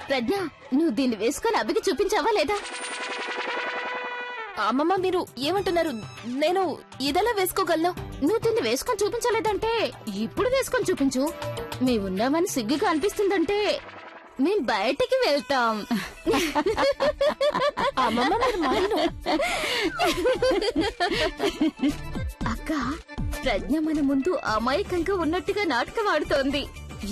ప్రజ్ఞ, నువ్వు దీన్ని వేసుకొని అబ్బికి చూపించావా లేదా? అమ్మమ్మ, మీరు ఏమంటున్నారు? నేను ఇదెలా వేసుకోగలను? నువ్వు దీన్ని వేసుకొని చూపించలేదంటే ఇప్పుడు వేసుకొని చూపించు. మేమున్నామని సిగ్గుగా అనిపిస్తుందంటే మేం బయటికి వెళ్తాం. అమ్మమ్మ, మీరు మాయను. అక్క, ప్రజ్ఞ మన ముందు అమాయకంగా ఉన్నట్టుగా నాటకం ఆడుతోంది.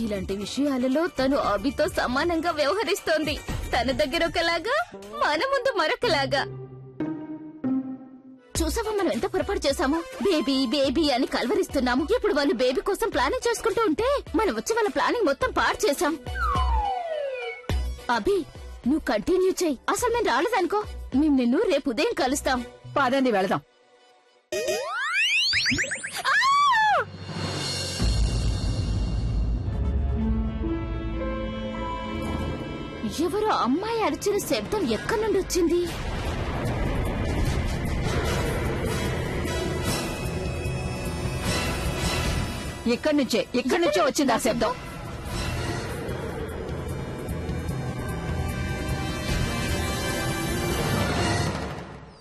ఇలాంటి విషయాలలో తను అభితో సమానంగా వ్యవహరిస్తోంది. తన దగ్గర ఒకలాగా, మన ముందు మరొకలాగా. చూసావా మనం ఎంత పొరపాటు చేశాము? బేబీ బేబీ అని కలవరిస్తున్నాము. ఇప్పుడు వాళ్ళు బేబీ కోసం ప్లానింగ్ చేసుకుంటూ ఉంటే మనం వచ్చి వాళ్ళ ప్లానింగ్ మొత్తం పాడు చేశాం. అభి, నువ్వు కంటిన్యూ చెయ్యి. అసలు మేము రాలేదనుకో, మేము నిన్ను రేపు ఉదయం కలుస్తాం. పదండి వెళదాం. ఎవరో అమ్మాయి అరిచిన శబ్దం ఎక్కడి నుండి వచ్చింది? ఇక్కడి నుంచే వచ్చింది ఆ శబ్దం.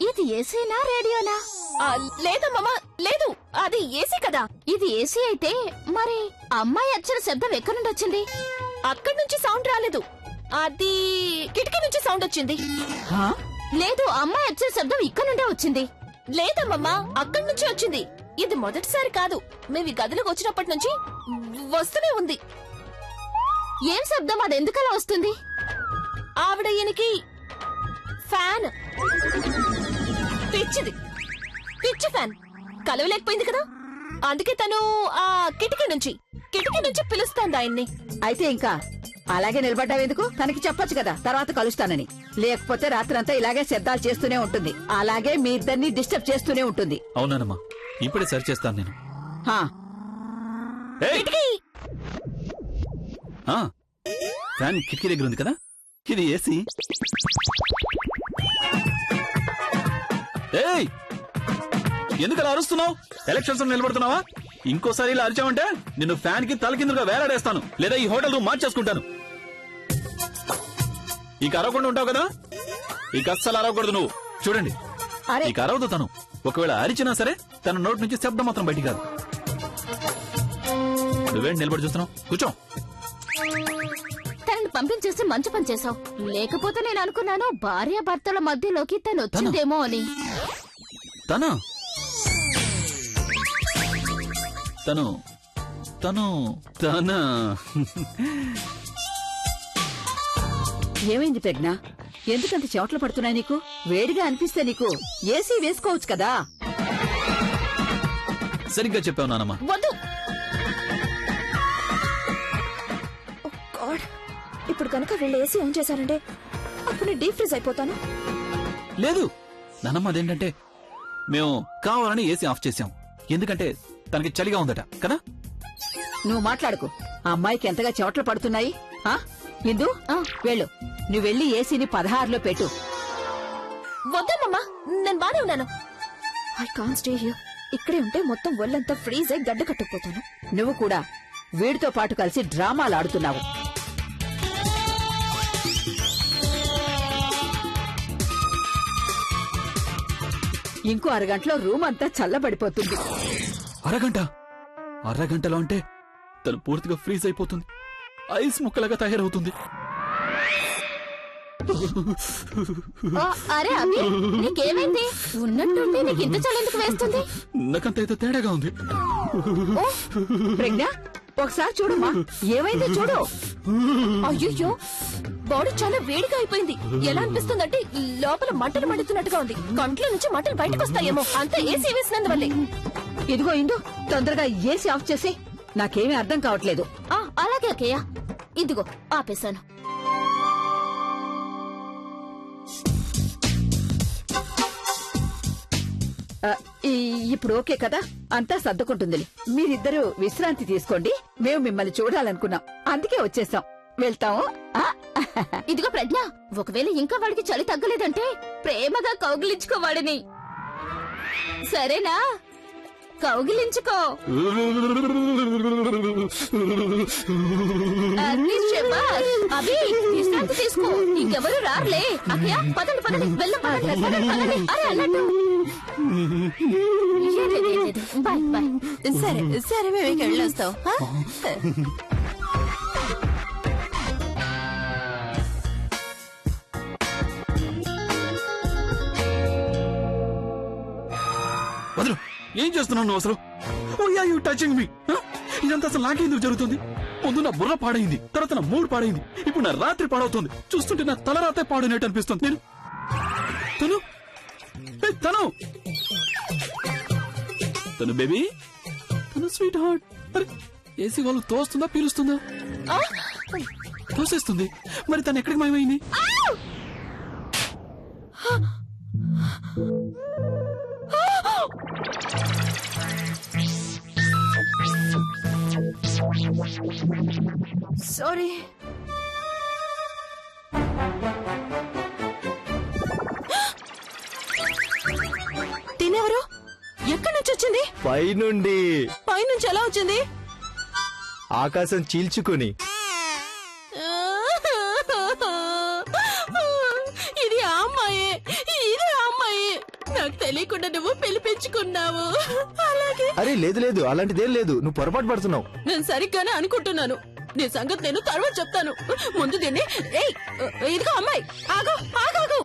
ఇది ఏసీనా రేడియోనా? లేదమ్మమ్మ, లేదు, అది ఏసీ కదా. ఇది ఏసీ అయితే మరి అమ్మాయి అరిచిన శబ్దం ఎక్కడి నుండి వచ్చింది? అక్కడి నుంచి సౌండ్ రాలేదు, అది కిటికీ నుంచి సౌండ్ వచ్చింది. హా? లేదు, అమ్మాయి అరిచిన శబ్దం ఇక్కడ నుండే వచ్చింది. లేదమ్మమ్మ, అక్కడి నుంచి వచ్చింది. ఇది మొదటిసారి కాదు, మేము ఈ గదిలోకి వచ్చినప్పటి నుంచి వస్తూనే ఉంది. ఏం శబ్దం? అది ఎందుకలా వస్తుంది? ఆవిడ ఈయనకి ఫ్యాన్ పిచ్చి ఫ్యాన్ కలవలేకపోయింది కదా, అందుకే తను ఆ కిటికీ నుంచి పిలుస్తోంది ఆయన్ని. అయితే ఇంకా అలాగే నిలబడ్డావెందుకు? తనకి చెప్పొచ్చు కదా తర్వాత కలుస్తానని. లేకపోతే రాత్రంతా ఇలాగే శబ్దాలు చేస్తూనే ఉంటుంది. అలాగే మీ ఇద్దరిని డిస్టర్బ్ చేస్తూనే ఉంటుంది. అవునానమ్మా, ఇప్పుడే సరి చేస్తాను నేను. హా. ఫ్యాన్ కిటికీ దగ్గర ఉంది కదా, ఇది ఏసీ. ఏయ్, ఎందుకు అలా అరుస్తున్నావు? ఎలక్షన్స్ నిలబడుతున్నావా? ఇంకోసారి ఇలా అరిచావంటే నిన్ను ఫ్యాన్ కి తల కిందగా వేలాడేస్తాను, లేదా ఈ హోటల్ రూమ్ మార్చేసుకుంటాను. ఇక అరవకుండా ఉంటావు కదా, ఇక అస్సలు అరవకూడదు నువ్వు. చూడండి, ఇక అరవదు తను. ఒకవేళ అరిచినా సరే తన నోటి నుంచి శబ్దం మాత్రం బయటికి కాదు. నువ్వేంటి నిలబడి చూస్తున్నావు? కూర్చో. తనని పంపించేసి మంచి పని చేశావు. లేకపోతే నేను అనుకున్నాను భార్యాభర్తల మధ్యలోకి తను వచ్చిందేమో అని. తను ఏమైంది ప్రజ్ఞ? ఎందుకంత చెమటలు పడుతున్నాయి నీకు? వేడిగా అనిపిస్తే నీకు ఏసీ వేసుకోవచ్చు కదా. సరిగ్గా చెప్పావు నానమ్మా. వద్దు. ఇప్పుడు కనుక వీళ్ళు ఏసీ ఆన్ చేశారంటే అప్పుడు నేను డీప్ ఫ్రీజ్ అయిపోతాను. లేదు నానమ్మ, అదేంటంటే మేము కావాలని ఏసీ ఆఫ్ చేసాం. ఎందుకంటే తనకి చలిగా ఉందట కదా. నువ్వు మాట్లాడుకో. ఆ అమ్మాయికి ఎంతగా చెమటలు పడుతున్నాయి. ఇందు, వెళ్ళు. నువ్వు వెళ్ళి ఏసీని 16లో పెట్టు. వద్దమ్మమ్మా, నేను బానే ఉన్నాను. I can't stay here. ఇక్కడే ఉంటే మొత్తం ఒళ్ళంతా ఫ్రీజ్ అయి గడ్డ కట్టుకుపోతాను. నువ్వు కూడా వీడితో పాటు కలిసి డ్రామాలు ఆడుతున్నావు. ఇంకో అరగంటలో రూమ్ అంతా చల్లబడిపోతుంది. అరగంటలో అంటే తను పూర్తిగా ఫ్రీజ్ అయిపోతుంది, ఐస్ ముక్కలాగా తయారవుతుంది. అరే అభి, నీకేమైంది? ఉన్నట్టుండి నీకు ఇంత చల్లెందుకు వేస్తుంది? నాకంత ఏదో తేడాగా ఉంది. ప్రజ్ఞ, ఒకసారి చూడమ్మా, ఏమైందో చూడు. అయ్యో, బాడీ చాలా వేడిగా అయిపోయింది. ఎలా అనిపిస్తుందంటే లోపల మంటలు మండుతున్నట్టుగా ఉంది. కంట్లో నుంచి మంటలు బయటకు వస్తాయేమో. అంతా ఏసీ వేసినందువల్లే. ఇదిగో ఇందు, తొందరగా ఏసీ ఆఫ్ చేసి. నాకేమీ అర్థం కావట్లేదు. అలాగే అక్కయ్య, ఇదిగో ఆపేశాను. ఇప్పుడు ఓకే కదా, అంతా సర్దుకుంటుంది. మీరిద్దరూ విశ్రాంతి తీసుకోండి. మేము మిమ్మల్ని చూడాలనుకున్నాం, అందుకే వచ్చేసాం. వెళ్తాము. ఇదిగో ప్రజ్ఞ, ఒకవేళ ఇంకా వాడికి చలి తగ్గలేదంటే ప్రేమగా కౌగిలించుకోవాడిని, సరేనా? కౌగిలించుకో. అది శభాష్. అభి విశ్రాంతి తీసుకో, ఇంకెవరు రారులే. అక్కయ్య పదండి పదండి, వెళ్దాం పదండి, పదండి, పదండి. అరే అన్నట్టు బాయ్ బాయ్. సరే సరే, మేము వెళ్ళొస్తాం. వదలు, ఏం చేస్తున్నావు నువ్వు అసలు? ఓ యూ టచింగ్ మీ. ఇదంతా అసలు నాకెందుకు జరుగుతుంది? ముందు నా బుర్ర పాడైంది, తర్వాత నా మూడ్ పాడైంది, ఇప్పుడు నా రాత్రి పాడవుతుంది. చూస్తుంటే నా తలరాతే పాడైనట్టు అనిపిస్తుంది. నేను తను తను బేబీ, తను స్వీట్ హార్ట్. మరి ఏసీ వాళ్ళు తోస్తుందా పీలుస్తుందా? తోసేస్తుంది. మరి తను ఎక్కడికి మాయమైంది? సారీ. తినేవరు? ఎక్కడి నుంచి వచ్చింది? పైనుండి. పైనుంచి ఎలా వచ్చింది? ఆకాశం చీల్చుకుని. ఇది ఆ అమ్మాయే, ఇది ఆ అమ్మాయి. నాకు తెలియకుండా నువ్వు పిలిపించుకున్నావు. అలాగే. అరే లేదు లేదు, అలాంటిదేం లేదు, నువ్వు పొరపాటు పడుతున్నావు. నేను సరిగ్గానే అనుకుంటున్నాను. నీ సంగతి నేను తర్వాత చెప్తాను. ముందు దీన్ని. ఏయ్, ఇదిగో అమ్మాయి, ఆగు ఆగు.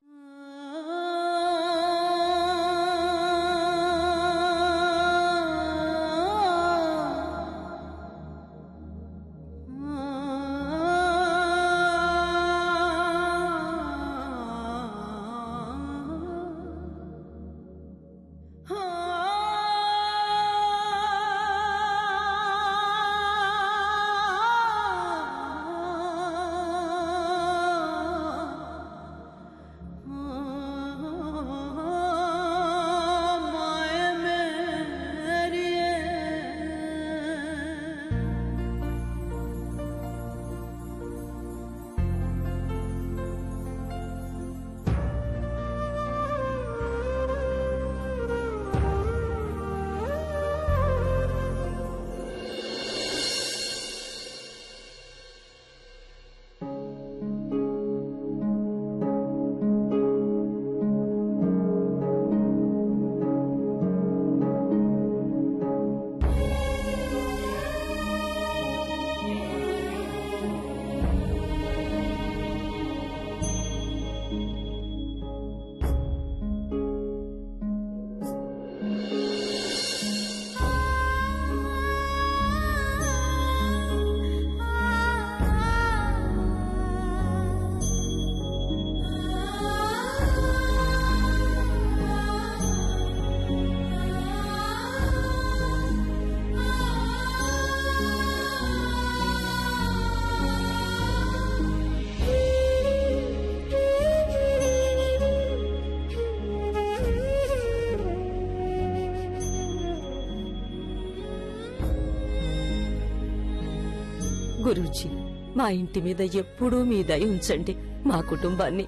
గురూజీ, మా ఇంటి మీద ఎప్పుడూ మీ దయ ఉంచండి. మా కుటుంబాన్ని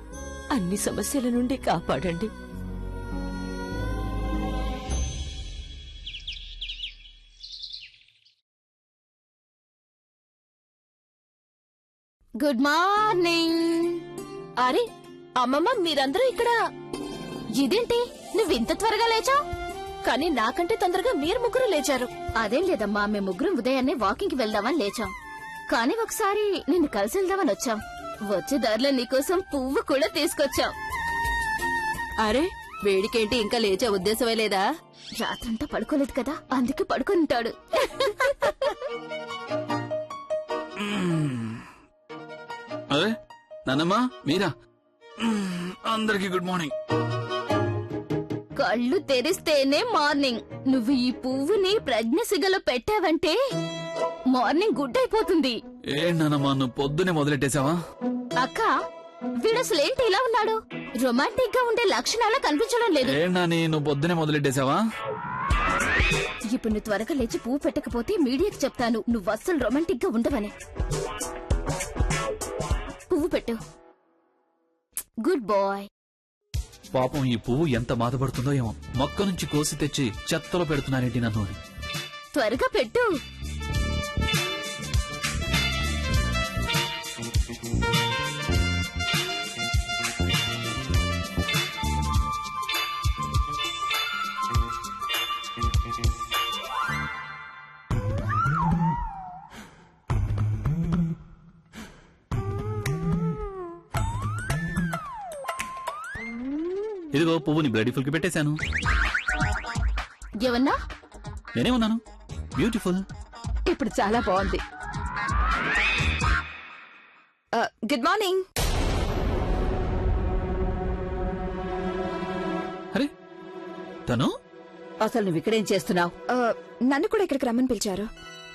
అన్ని సమస్యల నుండి కాపాడండి. Good morning. అరే అమ్మమ్మ, మీరందరూ ఇక్కడ? ఇదేంటి నువ్వు ఇంత త్వరగా లేచావు? కానీ నాకంటే తొందరగా మీరు ముగ్గురు లేచారు. అదేం లేదమ్మా, మేము ముగ్గురం ఉదయాన్నే వాకింగ్ కి వెళ్దామని లేచాం. కానీ ఒకసారి నిన్ను కలిసి వెళ్దామని వచ్చాం. వచ్చే దారిలో నీకోసం పువ్వు కూడా తీసుకొచ్చాం. అరే వేడికేంటి, ఇంకా లేచే ఉద్దేశమే లేదా? రాత్రంతా పడుకోలేదు కదా, అందుకే పడుకుంటాడు. అదే నాన్నమ్మా, మీరా? అందరికి గుడ్ మార్నింగ్. కళ్ళు తెరిస్తేనే మార్నింగ్. నువ్వు ఈ పువ్వుని ప్రజ్ఞసిగలో పెట్టావంటే మార్నింగ్ గుడ్ అయిపోతుంది. ఏ నాన్నమ్మా, నువ్వు పొద్దునే మొదలెట్టేశావా? అక్క, వీడసలేంటి ఇలా ఉన్నాడు? రొమాంటిక్ గా ఉండే లక్షణాలు కనిపించడం లేదు. ఏ నాని, నువ్వు పొద్దునే మొదలెట్టేశావా? ఇప్పుడు నువ్వు త్వరగా లేచి పువ్వు పెట్టకపోతే మీడియాకి చెప్తాను నువ్వు అస్సలు రొమాంటిక్ గా ఉండవని. పువ్వు పెట్టు. Good boy. పాపం ఈ పువ్వు ఎంత బాధపడుతుందో ఏమో. మొక్క నుంచి కోసి తెచ్చి చెత్తలో పెడుతున్నారేంటి నన్ను. త్వరగా పెట్టు. ఇదిగో పువ్వుని బ్లడీ ఫుల్ కి పెట్టేశాను. ఏమన్నా? నేనేమన్నాను? బ్యూటిఫుల్. ఇప్పుడు చాలా బాగుంది. Good morning. అరే తను అసలు నువ్వు ఇక్కడేం చేస్తున్నావు? నన్ను కూడా ఇక్కడికి రమ్మని పిలిచారు.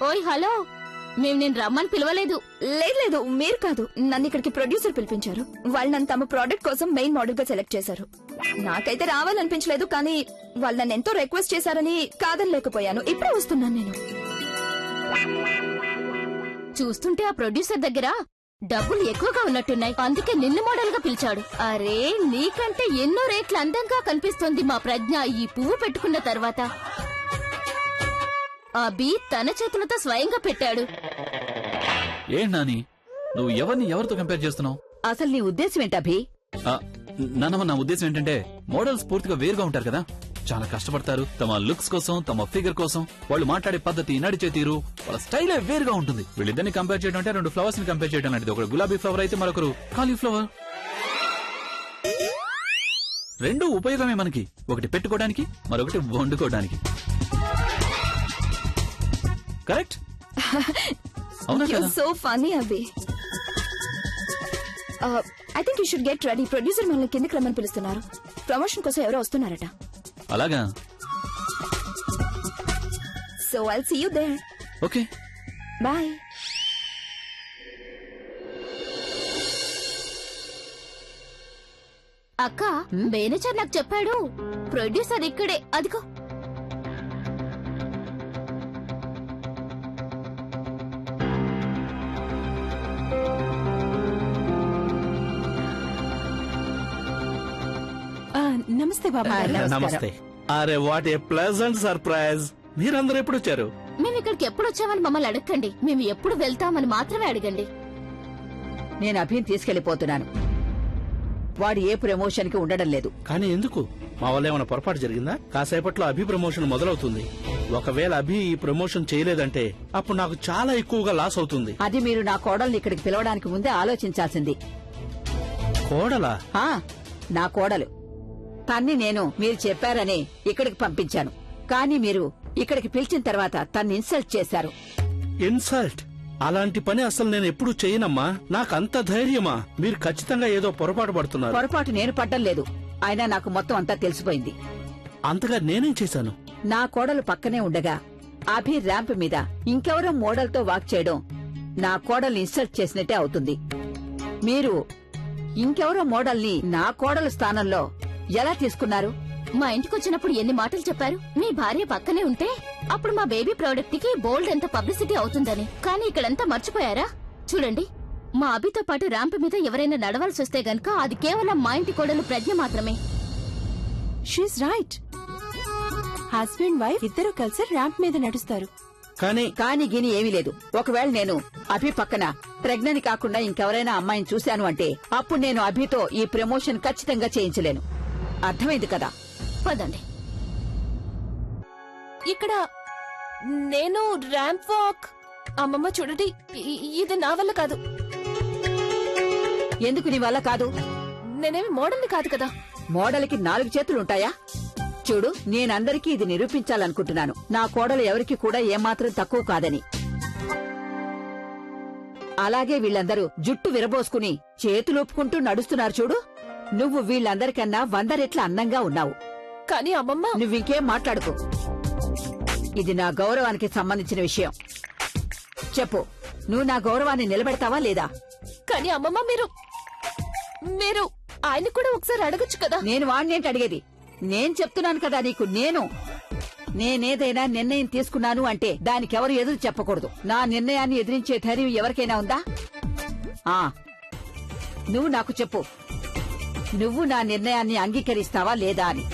ఓయ్ హలో, మేము నేను రమ్మని పిలవలేదు. లేదు లేదు, మీరు కాదు, నన్ను ఇక్కడికి ప్రొడ్యూసర్ పిలిపించారు. వాళ్ళు నన్ను తమ ప్రోడక్ట్ కోసం మెయిన్ మోడల్ గా సెలెక్ట్ చేశారు. నాకైతే రావాలనిపించలేదు, కానీ వాళ్ళు నన్ను ఎంతో రిక్వెస్ట్ చేశారని కాదనలేకపోయాను. ఇప్పుడే వస్తున్నాను నేను. చూస్తుంటే ఆ ప్రొడ్యూసర్ దగ్గర డబ్బులు ఎక్కువగా ఉన్నట్టున్నాయి, అందుకే నిన్ను మోడల్ గా పిలిచాడు. అరే, నీకంటే ఎన్నో రేట్లు అందంగా కనిపిస్తుంది మా ప్రజ్ఞ ఈ పువ్వు పెట్టుకున్న తర్వాత. అభి తన చేతులతో స్వయంగా పెట్టాడు. ఏం నాని, నువ్వు ఎవరిని ఎవరితో కంపేర్ చేస్తున్నావు? అసలు నీ ఉద్దేశం ఏంటి అభి? నాన్నమ్మ, నా ఉద్దేశం ఏంటంటే మోడల్స్ పూర్తిగా వేరుగా ఉంటారు కదా, చాలా కష్టపడతారు. తమ లుక్స్ కోసం, తమ ఫిగర్ కోసం. వాళ్ళు మాట్లాడే పద్ధతి, నడిచే తీరు, వాళ్ళ స్టైలే వేరుగా ఉంటుంది. వీళ్ళిద్దరిని కంపేర్ చేయడం అంటే రెండు ఫ్లవర్స్ ని కంపేర్ చేయడం లాంటిది. ఒకరు గులాబీ ఫ్లవర్ అయితే మరొకరు కాలీఫ్లవర్. రెండు ఉపయోగమే మనకి, ఒకటి పెట్టుకోవడానికి, మరొకటి వండుకోవడానికి. కరెక్ట్? అవునా కదా? So funny Abhi. I think you should get ready. Producer మనల్ని కిందకి రమ్మని పిలుస్తున్నారు. ప్రమోషన్ కోసం ఎవరో వస్తున్నారట. అలాగా? So I'll see you there. Okay, bye. అక్క, మేనేజర్ నాకు చెప్పాడు ప్రొడ్యూసర్ ఇక్కడే. అదిగో. నమస్తే బాబా. నమస్తే. అరే వాట్ ఏ ప్లెజెంట్ సర్ప్రైజ్. మీరందరూ ఎప్పుడు వచ్చారు? మేము ఇక్కడికి ఎప్పుడు వచ్చామని మమ్మల్ని అడగండి, మేము ఎప్పుడు వెళ్తామని మాత్రమే అడగండి. నేను అభిని తీసుకెళ్లిపోతున్నాను. వాడు ఏ ప్రమోషన్ కి ఉండడం లేదు. కానీ ఎందుకు? మా వల్ల ఏమైనా పొరపాటు జరిగిందా? కాసేపట్లో అభి ప్రమోషన్ మొదలవుతుంది. ఒకవేళ అభి ఈ ప్రమోషన్ చేయలేదంటే అప్పుడు నాకు చాలా ఎక్కువగా లాస్ అవుతుంది. అది మీరు నా కోడల్ని ఇక్కడికి పిలవడానికి ముందే ఆలోచించాల్సింది. కోడలా? నా కోడలు. తన్ని నేను మీరు చెప్పారని ఇక్కడికి పంపించాను, కానీ మీరు ఇక్కడికి పిలిచిన తర్వాత తన్ని ఇన్సల్ట్ చేశారు. ఇన్సల్ట్? అలాంటి పని అసలు నేను ఎప్పుడు చేయనమ్మా. నాకంత ధైర్యమా? మీరు ఖచ్చితంగా ఏదో పొరపాటు పడుతున్నారు. పొరపాటు నేను పడ్డం లేదు, అయినా నాకు మొత్తం అంతా తెలిసిపోయింది. అంతగా నేనేం చేశాను? నా కోడలు పక్కనే ఉండగా అభి ర్యాంప్ మీద ఇంకెవరో మోడల్తో వాక్ చేయడం నా కోడల్ని ఇన్సల్ట్ చేసినట్టే అవుతుంది. మీరు ఇంకెవరో మోడల్ని నా కోడలు స్థానంలో ఎలా తీసుకున్నారు? మా ఇంటికి వచ్చినప్పుడు ఎన్ని మాటలు చెప్పారు. మీ భార్య పక్కనే ఉంటే అప్పుడు మా బేబీ ప్రోడక్ట్ కి బోల్డ్ ఎంత పబ్లిసిటీ అవుతుందని. కానీ ఇక్కడంతా మర్చిపోయారా? చూడండి, మా అభితో పాటు ర్యాంప్ మీద ఎవరైనా నడవాల్సి వస్తే గనక అది కేవలం మా ఇంటి కోడలు ప్రజ్ఞ మాత్రమే. She's right. హస్బెండ్ వైఫ్ ఇద్దరు కలిసి ర్యాంప్ మీద నడుస్తారు. కాని గిని ఏమీ లేదు. ఒకవేళ నేను అభి పక్కన ప్రెగ్నెంట్ కాకుండా ఇంకెవరైనా అమ్మాయిని చూశాను అంటే అప్పుడు నేను అభితో ఈ ప్రమోషన్ ఖచ్చితంగా చేయించలేను. అర్థమైంది కదా? పదండి. ఇక్కడ నేను ర్యాంప్ వాక్. అమ్మమ్మ చూడండి, ఇది నా వల్ల కాదు. ఎందుకు నీ వల్ల కాదు? నేనేమి మోడల్ని కాదు కదా. మోడల్కి 4 చేతులుంటాయా? చూడు, నేనందరికీ ఇది నిరూపించాలనుకుంటున్నాను. నా కోడలు ఎవరికి కూడా ఏమాత్రం తక్కువ కాదని. అలాగే వీళ్ళందరూ జుట్టు విరబోసుకుని చేతులూపుకుంటూ నడుస్తున్నారు చూడు. నువ్వు వీళ్ళందరికన్నా 100 రెట్ల అందంగా ఉన్నావు. కానీ అమ్మమ్మ, నువ్వింకేం మాట్లాడుకో. ఇది నా గౌరవానికి సంబంధించిన విషయం. చెప్పు, నువ్వు నా గౌరవాన్ని నిలబెడతావా లేదా? కానీ అమ్మమ్మ, మీరు ఆయన కూడా ఒకసారి అడగొచ్చు కదా. నేను వాణ్ణేంటి అడిగేది? నేను చెప్తున్నాను కదా నీకు. నేనేదైనా నిర్ణయం తీసుకున్నాను అంటే దానికెవరు ఎదురు చెప్పకూడదు. నా నిర్ణయాన్ని ఎదిరించే ధైర్యం ఎవరికైనా ఉందా? నువ్వు నాకు చెప్పు, నువ్వు నా నిర్ణయాన్ని అంగీకరిస్తావా లేదా అని.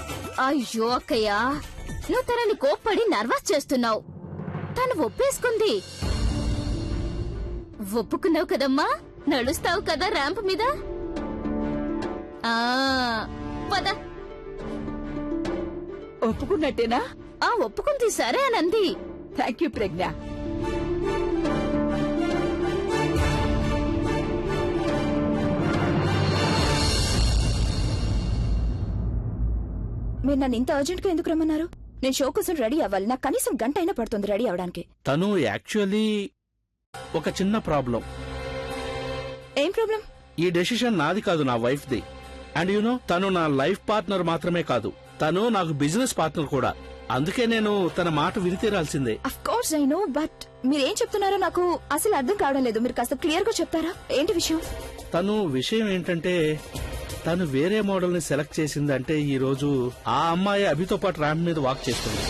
అయ్యో అక్కయ్య, నువ్వు తనని కోప్పడి నర్వస్ చేస్తున్నావు. తను ఒప్పేసుకుంది. ఒప్పుకున్నావు కదమ్మా, నడుస్తావు కదా ర్యాంప్ మీద. ఆ పద. ఒప్పుకున్నట్టేనా? ఒప్పుకుంది, సరే అనంది. థ్యాంక్ యూ ప్రజ్ఞ. మీరు నన్ను ఇంత అర్జెంట్ గా ఎందుకు రమ్మన్నారు? నేను షో కోసం రెడీ అవ్వాలి. నాకు కనీసం గంట అయినా పడుతుంది రెడీ అవడానికి. తను యాక్చువల్లీ ఒక చిన్న ప్రాబ్లం. ఏం ప్రాబ్లం? ఈ డెసిషన్ నాది కాదు, నా వైఫ్ ది. అండ్ యునో, తను నా లైఫ్ పార్ట్నర్ మాత్రమే కాదు, తను నాకు బిజినెస్ పార్ట్నర్ కూడా. అందుకే నేను తన మాట విని తీరాల్సిందే. Of course I know, but మీరేం చెప్తున్నారో నాకు అసలు అర్థం కావడం లేదు. మీరు కాస్త క్లియర్ గా చెప్తారా? ఏంటి విషయం? తను విషయం ఏంటంటే, తను వేరే మోడల్ ని సెలెక్ట్ చేసిందంటే ఈ రోజు ఆ అమ్మాయి అభితో పాటు ర్యాంప్ మీద వాక్ చేస్తుంది.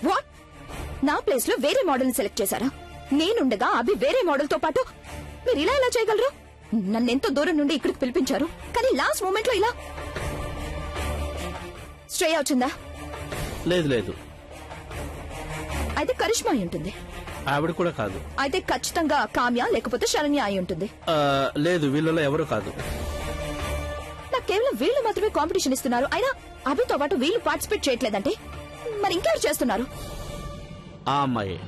వాట్? నా ప్లేస్ లో వేరే మోడల్ ని సెలెక్ట్ చేశారా? నేనుండగా అభి వేరే మోడల్ తో పాటు మీరు ఇలా ఎలా చేయగలరు? నన్నెంతో దూరం నుండి ఇక్కడికి పిలిపించారు, కానీ లాస్ట్ మూమెంట్ లో ఇలా. శ్రేయ వచ్చిందా? లేదు లేదు, అయితే కరిష్మా అయి ఉంటుంది. ఆవిడ కూడా కాదు. అయితే ఖచ్చితంగా కామ్య లేకపోతే శరణ్య అయి ఉంటుంది. లేదు, వీళ్ళలో ఎవరు కాదు. నాకు కేవలం వీళ్ళు మాత్రమే కాంపిటీషన్ ఇస్తున్నారు, అయినా అభితో పాటు వీళ్ళు పార్టిసిపేట్ చేయట్లేదంటే మరి ఇంకెవరు చేస్తున్నారు? ఆ అమ్మాయి.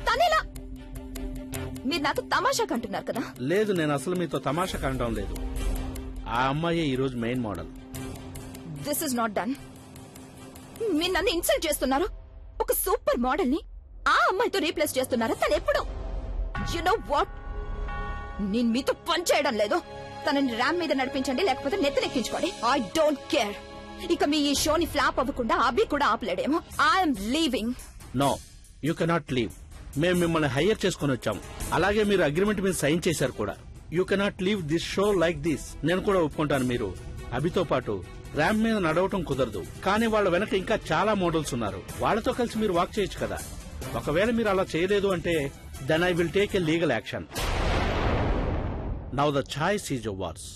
తనేలా? మీరు నాతో తమాషా కంటున్నారు కదా? లేదు, నేను అసలు మీతో తమాషా కంటం లేదు. ఆ అమ్మాయి ఈ రోజు main model. This is not done. మీరు నన్ను ఇన్సల్ట్ చేస్తున్నారు. ఒక సూపర్ మోడల్ ని ఆ అమ్మాయితో రీప్లేస్ చేస్తున్నారా? తను ఎప్పుడు? యు నో వాట్, నేను మీతో పని చేయడం లేదు. తనని ర్యామ్ మీద నడిపించండి, లేకపోతే నెత్తినెక్కించుకోండి. I don't care. ఇక మీ ఈ షోని ఫ్లాప్ అవ్వకుండా అభి కూడా ఆపలేడేమో. I'm leaving. No, you cannot leave. మేము మిమ్మల్ని హైయర్ చేసుకుని వచ్చాం, అలాగే మీరు అగ్రిమెంట్ మీద సైన్ చేశారు కూడా. You cannot leave this show like this. నేను కూడా ఒప్పుకుంటాను, మీరు అభితో పాటు ర్యాంప్ మీద నడవటం కుదరదు. కానీ వాళ్ళ వెనక ఇంకా చాలా మోడల్స్ ఉన్నారు, వాళ్ళతో కలిసి మీరు వాక్ చేయొచ్చు కదా. ఒకవేళ మీరు అలా చేయలేదు అంటే then I will take a legal action. Now the choice is yours.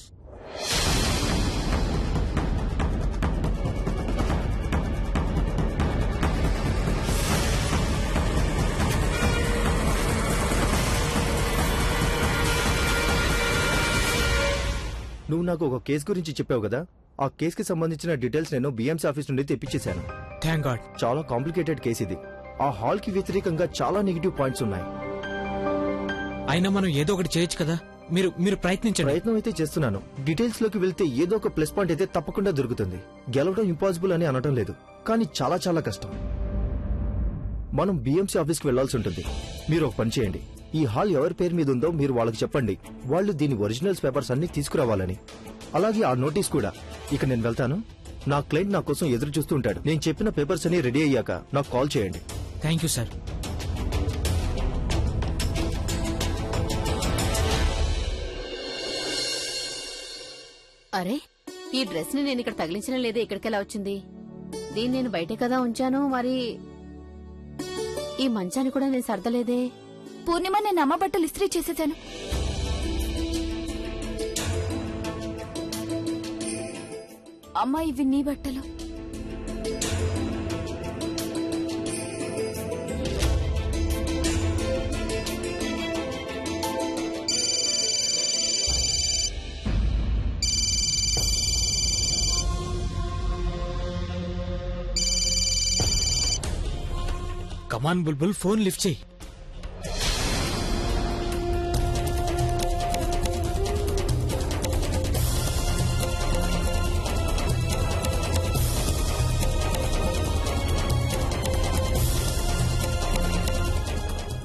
నువ్వు నాకు ఒక కేసు గురించి చెప్పావు కదా, ఆ కేసుకి సంబంధించిన డీటెయిల్స్ నేను బిఎంసీ ఆఫీస్ నుండి తెప్పించేశాను. Thank God. చాలా కాంప్లికేటెడ్ కేసు ఇది. ఆ హాల్ కి వ్యతిరేకంగా చాలా నెగిటివ్ పాయింట్స్ ఉన్నాయి. అయినా మనం ఏదో ఒకటి చేయొచ్చు కదా. మీరు ప్రయత్నించండి. ప్రయత్నం అయితే చేస్తున్నాను. డీటెయిల్స్ లోకి వెళ్తే ఏదో ఒక ప్లస్ పాయింట్ అయితే తప్పకుండా దొరుకుతుంది. గెలవడం ఇంపాసిబుల్ అని అనటం లేదు, కానీ చాలా చాలా కష్టం. మనం బిఎంసీ ఆఫీస్కి వెళ్లాల్సి ఉంటుంది. మీరు ఒక పని చేయండి, ఈ హాల్ ఎవరి పేరు మీద ఉందో మీరు వాళ్ళకి చెప్పండి. వాళ్ళు దీని ఒరిజినల్స్ పేపర్స్ అన్ని తీసుకురావాలని. అలాగే ఆ నోటీస్ కూడా. ఇక నేను వెళ్తాను. నా క్లయింట్ నా కోసం ఎదురు చూస్తూ ఉంటాడు. నేను చెప్పిన పేపర్స్ అన్ని రెడీ అయ్యాక నాకు కాల్ చేయండి. Thank you sir. అరే, ఈ డ్రెస్ ని నేను ఇక్కడ తగిలించడం లేదే, ఇక్కడికెలా వచ్చింది? దీన్ని నేను బయటే కదా ఉంచాను, మరి ఈ మంచాన్ని కూడా నేను సర్దలేదే. పూర్ణిమ, నేను అమ్మ బట్టలు ఇస్త్రీ చేసేసాను. అమ్మా, ఇవి నీ బట్టలు. కమాన్ బుల్బుల్, ఫోన్ లిఫ్ట్ చేయి.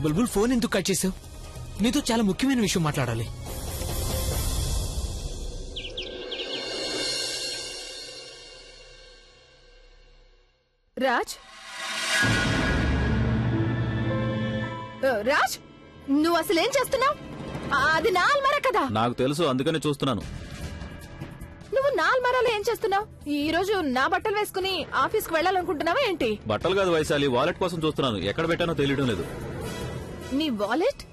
బుల్బుల్, ఫోన్ ఎందుకు కట్ చేసావు? నీతో చాలా ముఖ్యమైన విషయం మాట్లాడాలి. రాజ్, రాజ్, నువ్వు అసలు ఏం చేస్తున్నావు? అది నా అల్మారా కదా. నాకు తెలుసు, అందుకనే చూస్తున్నాను. నువ్వు నా అల్మారాలో ఏం చేస్తున్నావు? ఈ రోజు నా బట్టలు వేసుకుని ఆఫీస్కి వెళ్ళాలనుకుంటున్నావా ఏంటి? బట్టలు కాదు వైశాలి, వాలెట్ కోసం చూస్తున్నాను. ఎక్కడ పెట్టానో తెలియడం లేదు. నీ వాలెట్?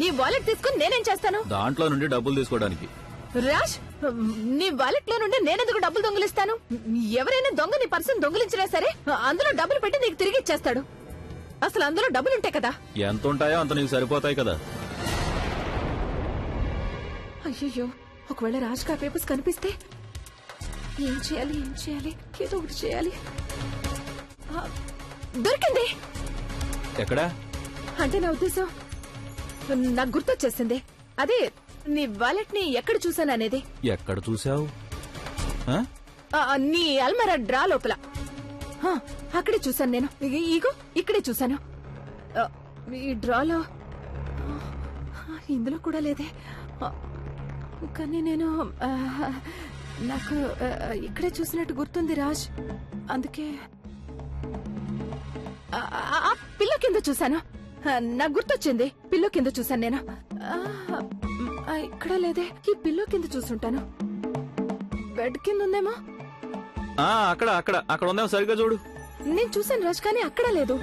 నీ వాలెట్ తీసుకుని నేనేం చేస్తాను? దాంట్లో నుండి డబ్బులు తీసుకోవడానికి. రాజ్, నీ వాలెట్ లో నుండి నేనెందుకు డబ్బులు దొంగిలిస్తాను? ఎవరైనా దొంగ నీ పర్సన్ దొంగిలించినా సరే అందులో డబ్బులు పెట్టి నీకు తిరిగి ఇచ్చేస్తాడు. అసలు అందులో డబ్బులుంటాయి కదా. ఎంత ఉంటాయో అంత నీకు సరిపోతాయి కదా. అయ్యో, ఒకవేళ రాజ్ కా పేపర్స్ కనిపిస్తే ఏం చేయాలి? ఏదో ఒకటి చేయాలి. దొరికింది. ఎక్కడా? అంటే నా ఉద్దేశం, నాకు గుర్తొచ్చేసింది. అదే నీ వాలెట్ ని ఎక్కడ చూసాననేది. ఎక్కడ చూసావు? నీ అల్మరా డ్రా లోపల. అక్కడే చూసాను నేను. ఇగో ఇక్కడే చూసాను. ఈ డ్రాలో ఇందులో కూడా లేదే. కానీ నేను నాకు ఇక్కడే చూసినట్టు గుర్తుంది రాజ్. అందుకే ఆ పిల్లో కింద చూసాను. నాకు గుర్తొచ్చింది. పిల్లో కింద చూసాను నేను. ఇక్కడ లేదే. ఈ పిల్లో కింద చూసుంటాను. బెడ్ కింద ఉందేమో. అక్కడ అక్కడ అక్కడ ఉందేమో, సరిగ్గా చూడు. నేను చూసాను రాజ్, కానీ అక్కడ లేదు.